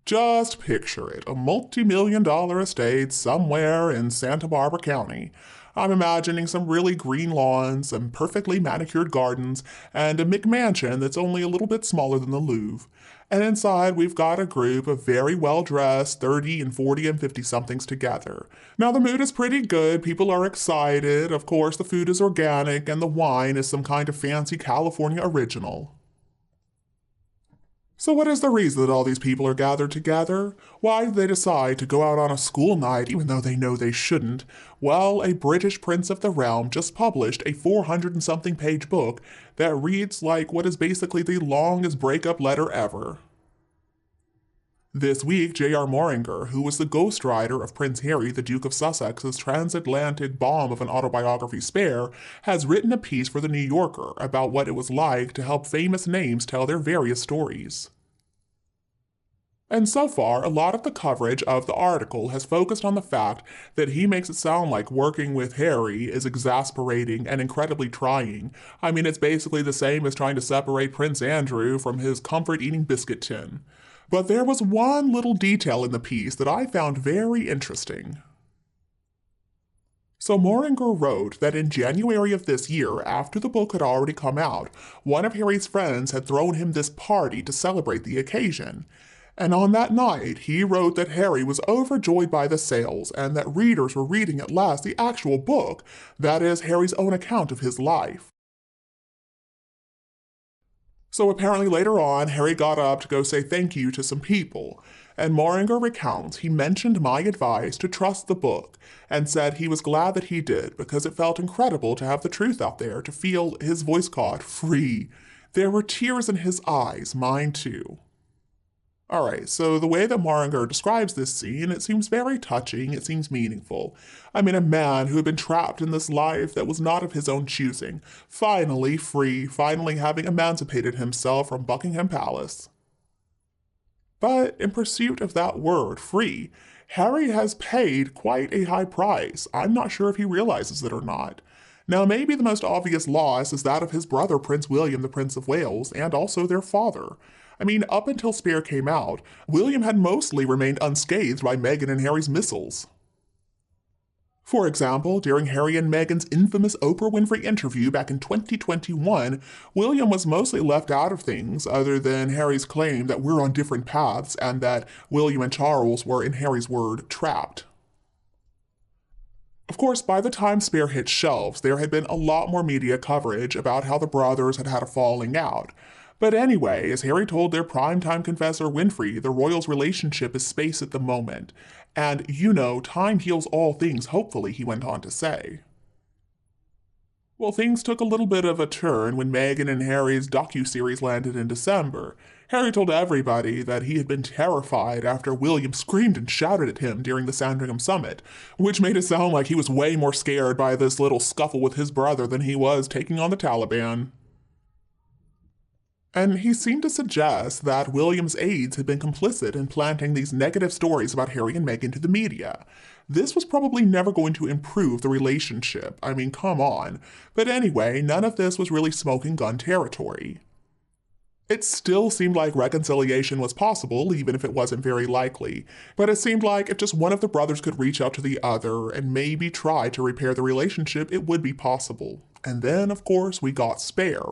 Just picture it, a multi-million-dollar estate somewhere in Santa Barbara County. I'm imagining some really green lawns, some perfectly manicured gardens, and a McMansion that's only a little bit smaller than the Louvre. And inside, we've got a group of very well-dressed 30 and 40 and 50-somethings together. Now, the mood is pretty good. People are excited. Of course, the food is organic, and the wine is some kind of fancy California original. So what is the reason that all these people are gathered together? Why did they decide to go out on a school night even though they know they shouldn't? Well, a British prince of the realm just published a 400 and something page book that reads like what is basically the longest breakup letter ever. This week, J.R. Moringer, who was the ghostwriter of Prince Harry, the Duke of Sussex's transatlantic bomb of an autobiography Spare, has written a piece for The New Yorker about what it was like to help famous names tell their various stories. And so far, a lot of the coverage of the article has focused on the fact that he makes it sound like working with Harry is exasperating and incredibly trying. I mean, it's basically the same as trying to separate Prince Andrew from his comfort-eating biscuit tin. But there was one little detail in the piece that I found very interesting. So Moringer wrote that in January of this year, after the book had already come out, one of Harry's friends had thrown him this party to celebrate the occasion. And on that night, he wrote that Harry was overjoyed by the sales and that readers were reading at last the actual book, that is, Harry's own account of his life. So apparently later on, Harry got up to go say thank you to some people, and Moringer recounts he mentioned my advice to trust the book, and said he was glad that he did because it felt incredible to have the truth out there, to feel his voice caught, free. There were tears in his eyes, mine too. Alright, so the way that Moringer describes this scene, it seems very touching, it seems meaningful. I mean, a man who had been trapped in this life that was not of his own choosing, finally free, finally having emancipated himself from Buckingham Palace. But in pursuit of that word, free, Harry has paid quite a high price. I'm not sure if he realizes it or not. Now, maybe the most obvious loss is that of his brother, Prince William, the Prince of Wales, and also their father. I mean, up until Spare came out, William had mostly remained unscathed by Meghan and Harry's missiles. For example, during Harry and Meghan's infamous Oprah Winfrey interview back in 2021, William was mostly left out of things other than Harry's claim that we're on different paths and that William and Charles were, in Harry's word, trapped. Of course, by the time Spare hit shelves, there had been a lot more media coverage about how the brothers had had a falling out. But anyway, as Harry told their primetime confessor Winfrey, the royals' relationship is space at the moment. And, you know, time heals all things, hopefully, he went on to say. Well, things took a little bit of a turn when Meghan and Harry's docuseries landed in December. Harry told everybody that he had been terrified after William screamed and shouted at him during the Sandringham Summit, which made it sound like he was way more scared by this little scuffle with his brother than he was taking on the Taliban. And he seemed to suggest that William's aides had been complicit in planting these negative stories about Harry and Meghan to the media. This was probably never going to improve the relationship. I mean, come on. But anyway, none of this was really smoking gun territory. It still seemed like reconciliation was possible, even if it wasn't very likely. But it seemed like if just one of the brothers could reach out to the other and maybe try to repair the relationship, it would be possible. And then, of course, we got Spare.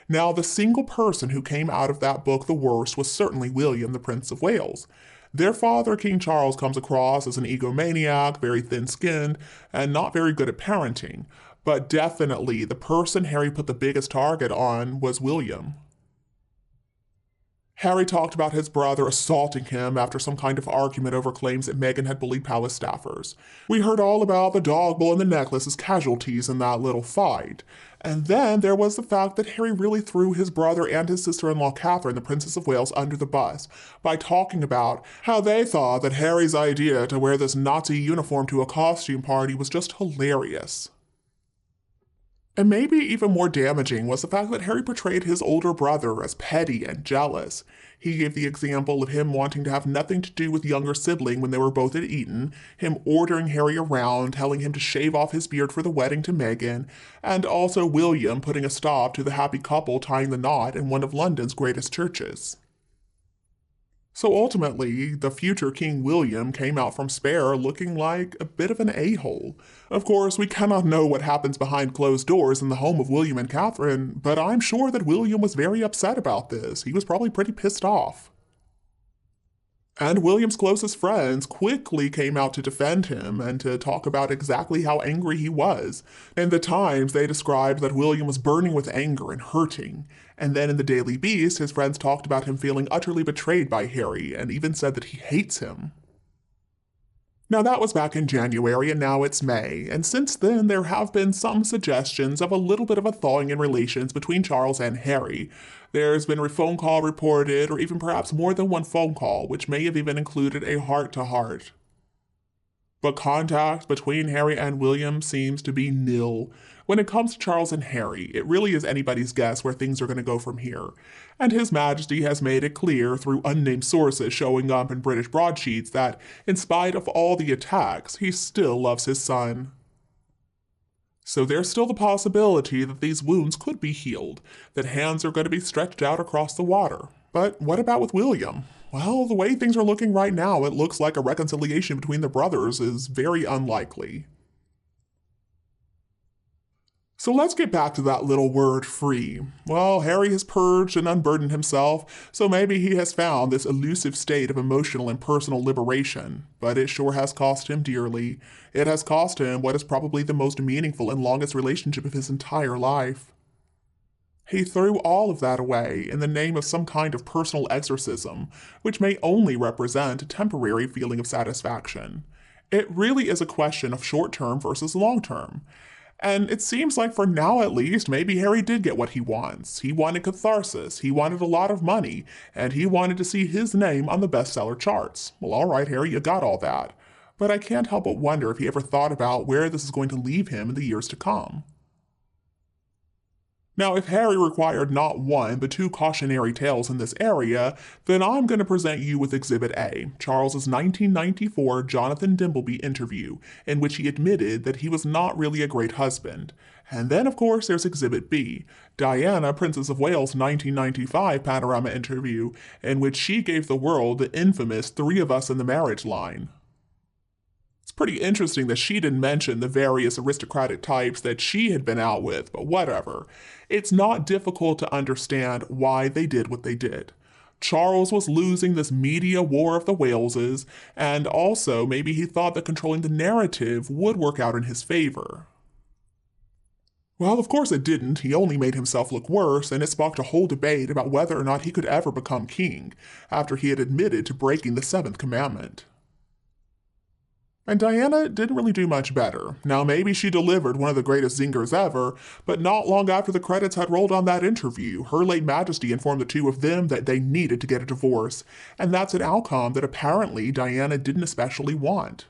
Now, the single person who came out of that book the worst was certainly William, the Prince of Wales. Their father, King Charles, comes across as an egomaniac, very thin-skinned, and not very good at parenting. But definitely, the person Harry put the biggest target on was William. Harry talked about his brother assaulting him after some kind of argument over claims that Meghan had bullied palace staffers. We heard all about the dog bowl and the necklace as casualties in that little fight. And then there was the fact that Harry really threw his brother and his sister-in-law Catherine, the Princess of Wales, under the bus by talking about how they thought that Harry's idea to wear this Nazi uniform to a costume party was just hilarious. And maybe even more damaging was the fact that Harry portrayed his older brother as petty and jealous. He gave the example of him wanting to have nothing to do with younger sibling when they were both at Eton, him ordering Harry around, telling him to shave off his beard for the wedding to Meghan, and also William putting a stop to the happy couple tying the knot in one of London's greatest churches. So ultimately, the future King William came out from Spare looking like a bit of an a-hole. Of course, we cannot know what happens behind closed doors in the home of William and Catherine, but I'm sure that William was very upset about this. He was probably pretty pissed off. And William's closest friends quickly came out to defend him and to talk about exactly how angry he was. In the Times, they described that William was burning with anger and hurting. And then in the Daily Beast, his friends talked about him feeling utterly betrayed by Harry and even said that he hates him. Now that was back in January and now it's May, and since then there have been some suggestions of a little bit of a thawing in relations between Charles and Harry. There's been a phone call reported, or even perhaps more than one phone call, which may have even included a heart-to-heart. But contact between Harry and William seems to be nil. When it comes to Charles and Harry, it really is anybody's guess where things are going to go from here. And His Majesty has made it clear through unnamed sources showing up in British broadsheets that, in spite of all the attacks, he still loves his son. So there's still the possibility that these wounds could be healed, that hands are going to be stretched out across the water. But what about with William? Well, the way things are looking right now, it looks like a reconciliation between the brothers is very unlikely. So let's get back to that little word free. Well, Harry has purged and unburdened himself, so maybe he has found this elusive state of emotional and personal liberation. But it sure has cost him dearly. It has cost him what is probably the most meaningful and longest relationship of his entire life. He threw all of that away in the name of some kind of personal exorcism, which may only represent a temporary feeling of satisfaction. It really is a question of short-term versus long-term. And it seems like for now at least, maybe Harry did get what he wants. He wanted catharsis, he wanted a lot of money, and he wanted to see his name on the bestseller charts. Well, all right, Harry, you got all that. But I can't help but wonder if he ever thought about where this is going to leave him in the years to come. Now, if Harry required not one, but two cautionary tales in this area, then I'm going to present you with Exhibit A, Charles's 1994 Jonathan Dimbleby interview, in which he admitted that he was not really a great husband. And then, of course, there's Exhibit B, Diana, Princess of Wales' 1995 Panorama interview, in which she gave the world the infamous "Three of Us in the Marriage" line. It's pretty interesting that she didn't mention the various aristocratic types that she had been out with, but whatever. It's not difficult to understand why they did what they did. Charles was losing this media war of the Waleses, and also maybe he thought that controlling the narrative would work out in his favor. Well, of course it didn't. He only made himself look worse, and it sparked a whole debate about whether or not he could ever become king, after he had admitted to breaking the seventh commandment. And Diana didn't really do much better. Now, maybe she delivered one of the greatest zingers ever, but not long after the credits had rolled on that interview, Her Late Majesty informed the two of them that they needed to get a divorce, and that's an outcome that apparently Diana didn't especially want.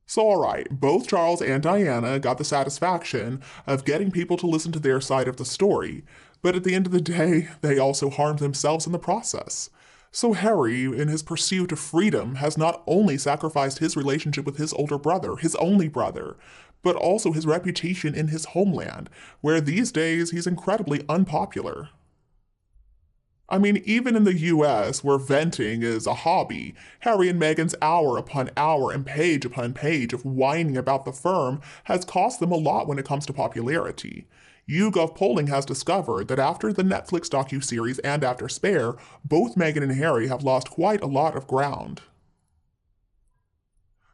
So alright, both Charles and Diana got the satisfaction of getting people to listen to their side of the story, but at the end of the day, they also harmed themselves in the process. So Harry, in his pursuit of freedom, has not only sacrificed his relationship with his older brother, his only brother, but also his reputation in his homeland, where these days he's incredibly unpopular. I mean, even in the US, where venting is a hobby, Harry and Meghan's hour upon hour and page upon page of whining about the firm has cost them a lot when it comes to popularity. YouGov polling has discovered that after the Netflix docuseries and after Spare, both Meghan and Harry have lost quite a lot of ground.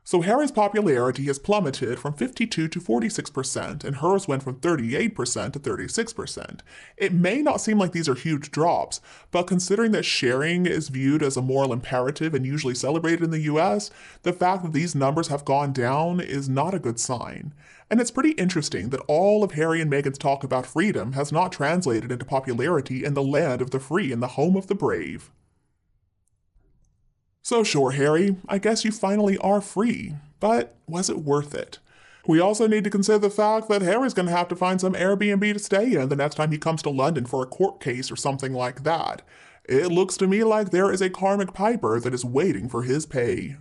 So Harry's popularity has plummeted from 52 to 46%, and hers went from 38% to 36%. It may not seem like these are huge drops, but considering that sharing is viewed as a moral imperative and usually celebrated in the US, the fact that these numbers have gone down is not a good sign. And it's pretty interesting that all of Harry and Meghan's talk about freedom has not translated into popularity in the land of the free and the home of the brave. So sure, Harry, I guess you finally are free, but was it worth it? We also need to consider the fact that Harry's going to have to find some Airbnb to stay in the next time he comes to London for a court case or something like that. It looks to me like there is a karmic piper that is waiting for his pay.